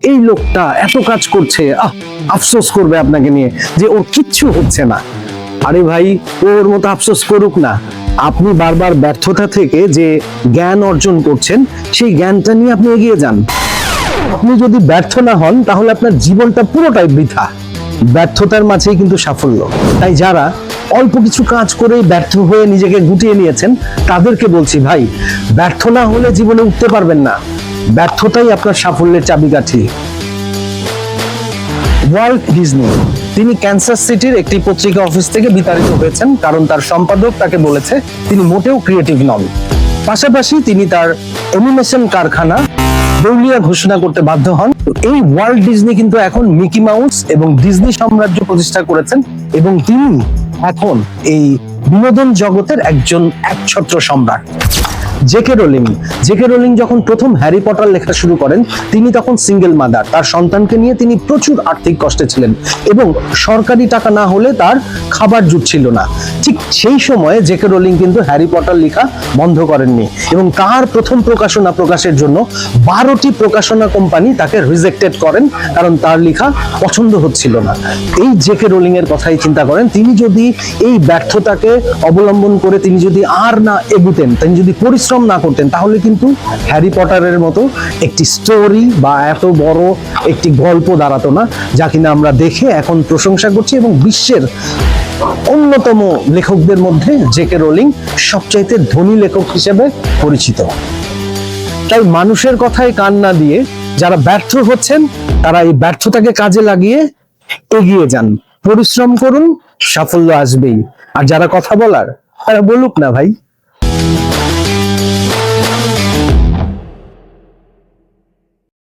এই লোকটা এত কাজ করছে, আফসোস করবে আপনাকে নিয়ে যে ওর কিচ্ছু হচ্ছে না। আরে ভাই, ওর মতো আফসোস করুক না। আপনি বারবার ব্যর্থতা থেকে যে জ্ঞান অর্জন করছেন, সেই জ্ঞানটা নিয়ে আপনি এগিয়ে যান। আপনি যদি ব্যর্থ না হন তাহলে আপনার জীবনটা পুরোটাই বৃথা। ব্যর্থতার মাঝেই কিন্তু সাফল্য। তাই যারা অল্প কিছু কাজ করে ব্যর্থ হয়ে নিজেকে গুটিয়ে নিয়েছেন, তাদেরকে বলছি ভাই, ব্যর্থ না হলে জীবনে উঠতে পারবেন না। ব্যর্থতাই আপনার সাফল্যের চাবিকাঠি। ওয়াল্ট ডিজনি, তিনি ক্যান্সাস সিটির একটি পত্রিকা অফিস থেকে বিতাড়িত হয়েছেন, কারণ তার সম্পাদক তাকে বলেছে তিনি মোটেও ক্রিয়েটিভ নন। পাশাপাশি তিনি তার অ্যানিমেশন কারখানা দেউলিয়া ঘোষণা করতে বাধ্য হন। এই ওয়াল্ট ডিজনি কিন্তু এখন মিকি মাউস এবং ডিজনি সাম্রাজ্য প্রতিষ্ঠা করেছেন, এবং তিনি এখন এই বিনোদন জগতের একজন একছত্র সম্রাট। জেকে রোলিং যখন প্রথম হ্যারি পটার লেখা শুরু করেন, তিনি তখন সিঙ্গেল মাদার। তার সন্তানকে নিয়ে তিনি প্রচুর আর্থিক কষ্টে ছিলেন এবং সরকারি টাকা না হলে তার খাবার জুটছিল না। ঠিক সেই সময়ে জেকে রোলিং কিন্তু হ্যারি পটার লেখা বন্ধ করেননি, এবং তার প্রথম প্রকাশনা প্রকাশের জন্য 12টি প্রকাশনা কোম্পানি তাকে রিজেক্টেড করেন, কারণ তার লেখা পছন্দ হচ্ছিল না। এই জেকে রোলিং এর কথাই চিন্তা করেন, তিনি যদি এই ব্যর্থতাকে অবলম্বন করে তিনি যদি আর না এগুতেন, তিনি যদি পরিশ্রম না করতেন, তাহলে কিন্তু হ্যারি পটারের মতো একটি স্টোরি বা এত বড় একটি গল্প দাঁড়াতো না, যা কিনা আমরা দেখে এখন প্রশংসা করছি, এবং বিশ্বের অন্যতম লেখকদের মধ্যে জেকে রোলিং সবচাইতে ধনী লেখক হিসেবে পরিচিত। তাই মানুষের কথায় কান না দিয়ে যারা ব্যর্থ হচ্ছেন, তারা এই ব্যর্থতাকে কাজে লাগিয়ে এগিয়ে যান, পরিশ্রম করুন, সাফল্য আসবেই। আর যারা কথা বলার, তারা বলুক না ভাই।